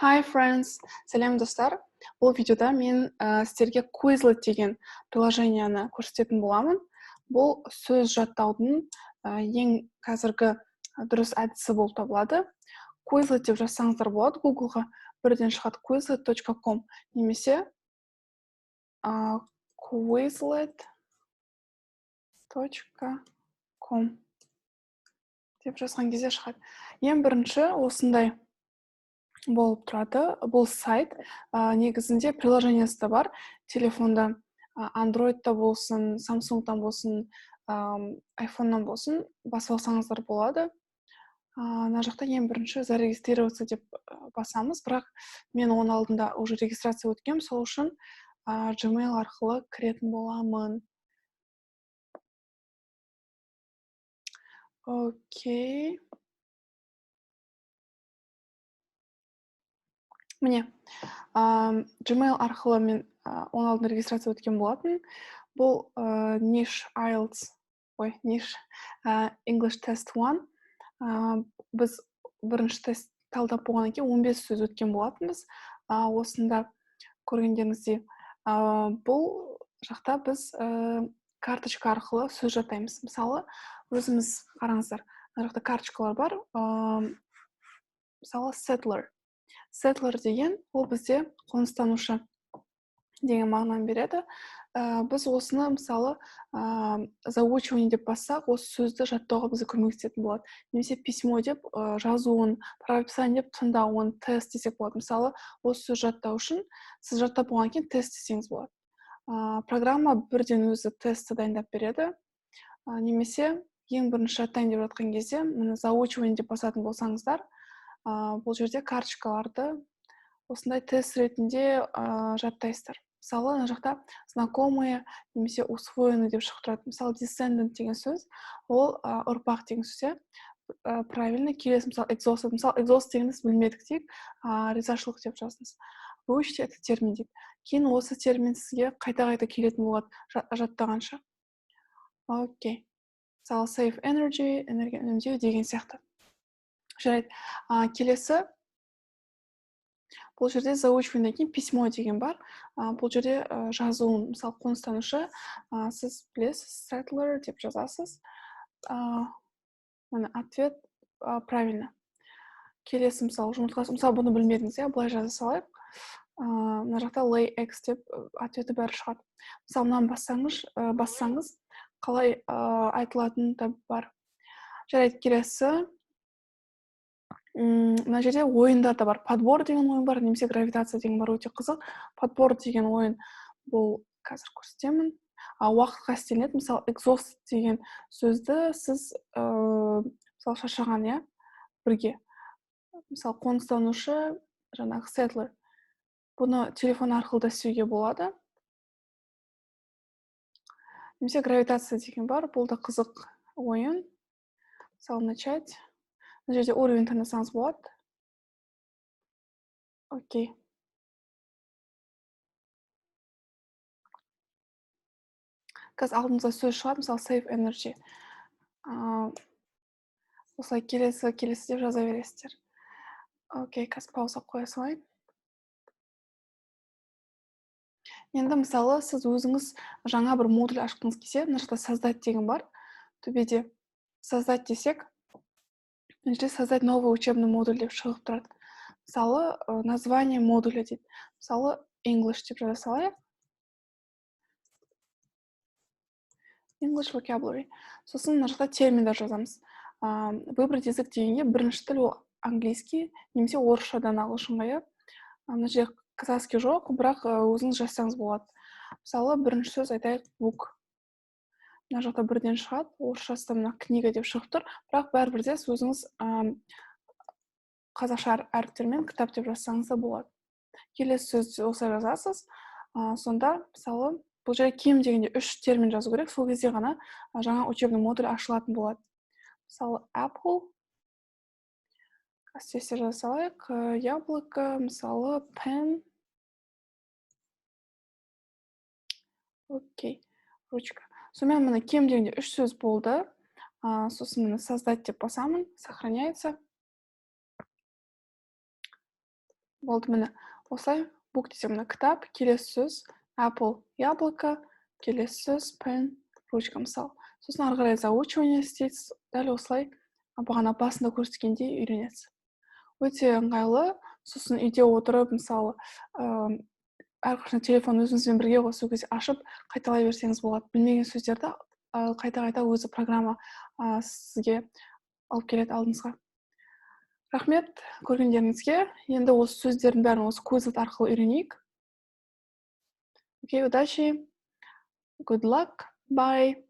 Hi friends, сәлем достар. Бұл видеода мен сіздерге Quizlet деген приложениені көрсететін боламын. Бұл сөз жаттаудың ең қазіргі дұрыс әдісі болып табылады. Quizlet деп жазсаңыздар болады. Google-ға бірден шығады quizlet.com немесе quizlet.com деп жазған кезде шығады. Ең бірінші осындай болып тұрады. Бұл сайт негізінде приложениесі да бар. Телефонда Android-та болсын, Samsung-тан болсын, iPhone-нан болсын, басып алсаңыздар болады. Мына жақта ең бірінші зарегистрироваться деп басамыз, бірақ мен оның алдында уже регистрация өткем, сол үшін Gmail арқылы кіретін боламын. Окей. Міне, Gmail арқылы мен оның алдында регистрация өткен болатын. Бұл Niche IELTS, Niche English Test 1. Біз бірінші тест талдап болғаннан кейін 15 сөз өткен болатынбыз. Осында көргендеріңіздей, бұл жақта біз карточка арқылы сөз жаттаймыз. Мысалы, өзіміз қараңыздар, мына жақта карточкалар бар. Мысалы, Settler деген, ол бізде қоныстанушы деген мағынаны береді. Біз осыны, мысалы, заучивание деп бассақ, осы сөзді жаттауға бізге көмектесетін болады. Немесе письмо деп жазуын, правописание деп тыңдауын, тест десек болады. Мысалы, осы сөз жаттау үшін сіз жаттап болғаннан кейін тест десеңіз болады. Программа бірден өзі тестті дайындап береді. Немесе ең бірінші жаттайын деп жатқан кезде, заучивание деп басатын болсаңыздар, бұл жерде карточкаларды осындай тест ретінде жаттайсыздар. Мысалы, мына жақта знакомые немесе усвоенный деп шығып тұрады. Мысалы, descendant деген сөз, ол ұрпақ деген сөз. Правильно, келесі, мысалы, exhausted. Мысалы, exhausted дегенді білмедік дейік, ризашылық деп жаздыңыз. Выучите этот термин дейді. Кейін осы термин сізге қайта-қайта келетін болады жаттағанша. Окей. Мысалы, save energy, энергия үнемдеу деген сияқты. Жарайды. Келесі, бұл жерде заучивание кейін письмо деген бар. Бұл жерде жазуын, мысалы, қоныстанушы, сіз білесіз, settler деп жазасыз. Ответ правильно. Келесі, мысалы, жұмыртқасы, мысалы, бұны білмедіңіз, былай жаза салайық. Мына жақта lay eggs деп ответі бәрі шығады. Мысалы, мынаны бассаңыз, қалай айтылатын да бар. Жарайды, келесі. Мына жерде ойындар да бар. Подбор деген ойын бар, немесе гравитация деген бар, өте қызық. Подбор деген ойын, бұл қазір көрсетемін. Уақытқа істелінеді. Мысалы, exhaust деген сөзді сіз, мысалы, шаршаған, бірге. Мысалы, қоныстанушы, жаңағы settler. Бұны телефон арқылы да істеуге болады. Немесе гравитация деген бар, бұл да қызық ойын. Мысалы, начать. Мына жерде уровень таңдасаңыз болады. Окей. Қазір алдымызға сөз шығады, мысалы, save energy. Осылай келесі деп жаза бересіздер. Окей, қазір пауза қоя салайын. Енді, мысалы, сіз өзіңіз жаңа бір модуль ашқыңыз келсе, мына жақта создать деген бар. Төбеде создать десек, мына жерде создать новый учебный модуль деп шығып тұрады. Мысалы, название модуля дейді. Мысалы, English деп жаза салайық. English vocabulary. Сосын мына жақта терминдер жазамыз. Выбрать язык дегенде бірінші тіл ол английский, немесе орысшадан ағылшынға. Мына жерде казахский жоқ, бірақ өзіңіз жазсаңыз болады. Мысалы, бірінші сөз айтайық book. Мына жақта бірден шығады, орысшасы мына книга деп шығып тұр, бірақ бәрібір өзіңіз қазақша әріптермен кітап деп жазсаңыз да болады. Келесі сөзді осылай жазасыз. Сонда, мысалы, бұл жерде кем дегенде 3 термин жазу керек, сол кезде ғана жаңа учебный модуль ашылатын болады. Мысалы, apple, әстесе жаза салайық, яблоко, мысалы, pen. Окей, ручка. Сонымен мына кем дегенде 3 сөз болды. Сосын мені создать деп басамын, сохраняется. Болды, міне. Осылай book десек, мына кітап, келесі сөз apple, яблоко, келесі сөз pen, ручка мысалы. Сосын ары қарай заучивание істейсіз. Дәл осылай бағана басында көрсеткендей үйренесіз. Өте ыңғайлы. Сосын үйде отырып, мысалы, әрқашан телефон өзіңізбен бірге ғой, сол кезде ашып, қайталай берсеңіз болады. Білмеген сөздерді қайта-қайта өзі программа сізге алып келеді алдыңызға. Рахмет көргендеріңізге. Енді осы сөздердің бәрін осы Quizlet арқылы үйренейік. Окей, удачи. Good luck. Bye.